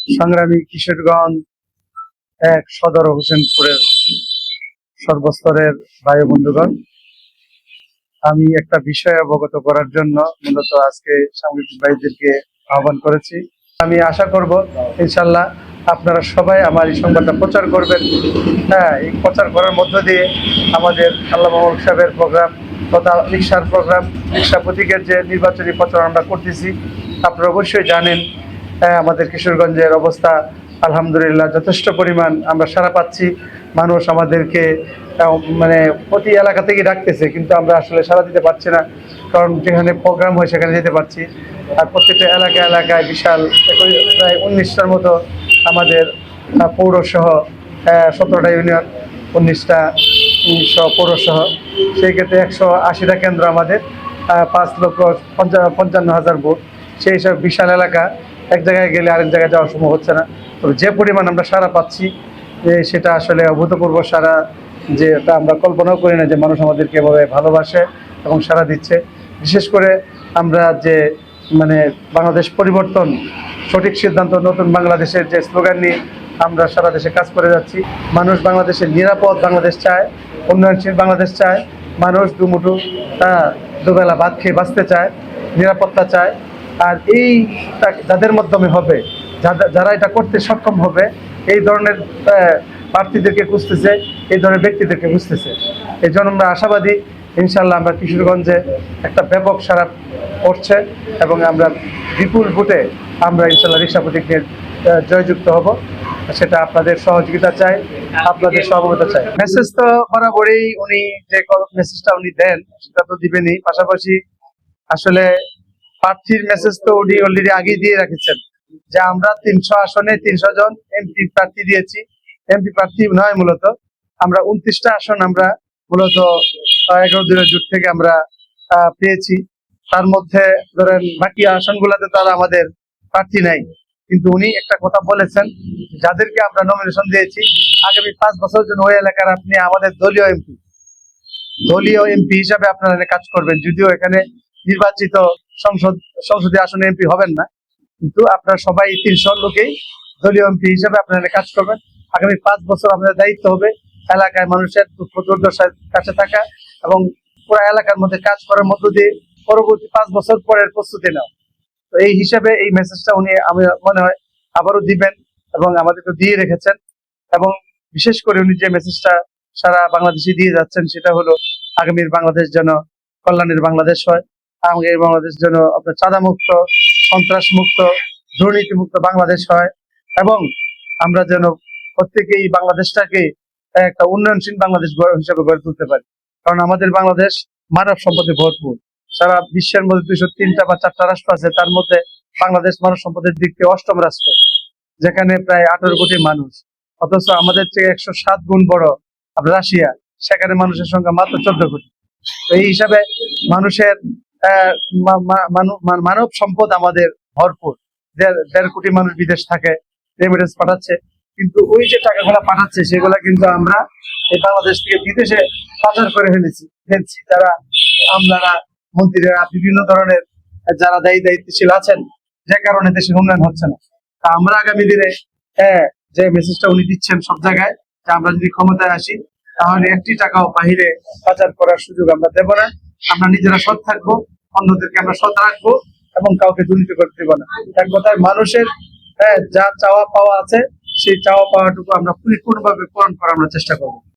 সংগ্রামী কিশোরগঞ্জ এক সদর হোসেনপুরের সর্বস্তরের ভাই বন্ধুগণ, আমি একটা বিষয় অবগত করার জন্য মূলত আজকে সাংবাদিক ভাইদেরকে আহ্বান করেছি। আমি আশা করব ইনশাল্লাহ আপনারা সবাই আমার এই সংবাদটা প্রচার করবেন। হ্যাঁ, এই প্রচার করার মধ্য দিয়ে আমাদের আল্লাহ মাহমুদ সাহেবের প্রোগ্রাম তথা রিক্সার প্রোগ্রাম, রিক্সা প্রতীকের যে নির্বাচনী প্রচার আমরা করতেছি, আপনারা অবশ্যই জানেন আমাদের কিশোরগঞ্জের অবস্থা আলহামদুলিল্লাহ যথেষ্ট পরিমাণ আমরা সাড়া পাচ্ছি। মানুষ আমাদেরকে মানে প্রতি এলাকা থেকে ডাকতেছে, কিন্তু আমরা আসলে সাড়া দিতে পারছি না, কারণ যেখানে প্রোগ্রাম হয় সেখানে যেতে পারছি। আর প্রত্যেকটা এলাকায় বিশাল প্রায় 19টার মতো আমাদের পৌরসহ 17টা ইউনিয়ন, 19টা পৌরসহ, সেই ক্ষেত্রে 180টা কেন্দ্র আমাদের, 5,55,000 ভোট। সেই সব বিশাল এলাকা, এক জায়গায় গেলে আরেক জায়গায় যাওয়া সম্ভব হচ্ছে না। তবে যে পরিমাণ আমরা সাড়া পাচ্ছি সেটা আসলে অভূতপূর্ব সাড়া, যে এটা আমরা কল্পনাও করি না যে মানুষ আমাদেরকে এভাবে ভালোবাসে এবং সাড়া দিচ্ছে। বিশেষ করে আমরা যে বাংলাদেশ পরিবর্তন, সঠিক সিদ্ধান্ত, নতুন বাংলাদেশের যে স্লোগান নিয়ে আমরা সারা দেশে কাজ করে যাচ্ছি। মানুষ বাংলাদেশের নিরাপদ বাংলাদেশ চায়, উন্নয়নশীল বাংলাদেশ চায়, মানুষ দুমুঠো দুবেলা ভাত খেয়ে বাঁচতে চায়, নিরাপত্তা চায়। আর এই যাদের মাধ্যমে হবে, যারা এটা করতে সক্ষম হবে, এই ধরনের প্রার্থীদেরকে খুঁজতেছে, এই ধরনের ব্যক্তিদেরকে খুঁজতেছে। এই জন্য আমরা আশাবাদী ইনশাল্লাহ আমরা কিশোরগঞ্জে একটা ব্যাপক সাড়া পড়ছে এবং আমরা বিপুল ভোটে আমরা ইনশাল্লাহ রিক্সা প্রতীক নিয়ে জয়যুক্ত হব। সেটা আপনাদের সহযোগিতা চাই, আপনাদের সহমত চাই। মেসেজ তো বরাবরই উনি যে মেসেজটা উনি দেন সেটা তো দিবেনই, পাশাপাশি আসলে প্রার্থীর মেসেজ তো উনি অলরেডি আগেই দিয়ে রেখেছেন যে আমরা 300 আসনে 300 জন এমপি প্রার্থী দিয়েছি। এমপি প্রার্থী নয়, মূলত আমরা 29টা আসন আমরা মূলত 11 দিনের জোট থেকে আমরা পেয়েছি। তার মধ্যে ধরেন বাকি আসনগুলোতে তারা আমাদের প্রার্থী নাই, কিন্তু উনি একটা কথা বলেছেন, যাদেরকে আমরা নমিনেশন দিয়েছি আগামী 5 বছরের জন্য ওই এলাকার আপনি আমাদের দলীয় এমপি হিসাবে আপনারা কাজ করবেন। যদিও এখানে নির্বাচিত সংসদীয় আসনে এমপি হবেন না, কিন্তু আপনারা সবাই 300 লোকেই দলীয় এমপি হিসাবে আপনারা কাজ করবেন। আগামী 5 বছর আপনাদের দায়িত্ব হবে এলাকায় মানুষের দুঃখ দুর্দশার কাছে থাকা এবং পুরো এলাকার মধ্যে কাজ করার মধ্য দিয়ে পরবর্তী 5 বছর পরের প্রস্তুতি নেওয়া। তো এই হিসাবে এই মেসেজটা উনি, আমি মনে হয়, আবারও দিবেন এবং আমাদেরকে দিয়ে রেখেছেন। এবং বিশেষ করে উনি যে মেসেজটা সারা বাংলাদেশে দিয়ে যাচ্ছেন সেটা হলো আগামীর বাংলাদেশ যেন কল্যাণের বাংলাদেশ হয়, আগামীর বাংলাদেশ যেন আপনার চাঁদা মুক্ত, সন্ত্রাস মুক্ত, দুর্নীতি মুক্ত বাংলাদেশ হয়, এবং আমরা যেন প্রত্যেকেই বাংলাদেশটাকে একটা উন্নয়নশীল বাংলাদেশ হিসেবে গড়ে তুলতে পারি। কারণ আমাদের বাংলাদেশ মানব সম্পদে ভরপুর। সারা বিশ্বের মধ্যে 203টা বা 4টা রাষ্ট্র আছে, তার মধ্যে বাংলাদেশ মানব সম্পদের দিক থেকে 8ম রাষ্ট্র, যেখানে প্রায় 18 কোটি মানুষ। অথচ আমাদের থেকে 107 গুণ বড় রাশিয়া, সেখানে মানুষের সংখ্যা মাত্র 14 কোটি। তো এই হিসাবে মানুষের মানব সম্পদ আমাদের ভরপুর। 1.5 কোটি মানুষ বিদেশ থাকে, রেমিটেন্স পাঠাচ্ছে, কিন্তু ওই যে টাকাগুলো পাঠাচ্ছে সেগুলা কিন্তু আমরা এই বাংলাদেশ থেকে বিদেশে পাচার করে ফেলছি। যারা আমলারা, মন্ত্রীরা, বিভিন্ন ধরনের যারা দায়িত্বশীল আছেন, যে কারণে দেশের উন্নয়ন হচ্ছে না। তা আমরা আগামী দিনে যে মেসেজটা উনি দিচ্ছেন সব জায়গায়, যে আমরা যদি ক্ষমতায় আসি তাহলে 1টি টাকাও বাহিরে পাচার করার সুযোগ আমরা দেব না। আমরা নিজেরা সৎ থাকবো, অন্যদেরকে আমরা সৎ রাখবো এবং কাউকে দুর্নীতি করতে দেব না। এক কথায় মানুষের যা চাওয়া পাওয়া আছে সেই চাওয়া পাওয়াটুকু আমরা পরিপূর্ণভাবে পূরণ করার আমরা চেষ্টা করবো।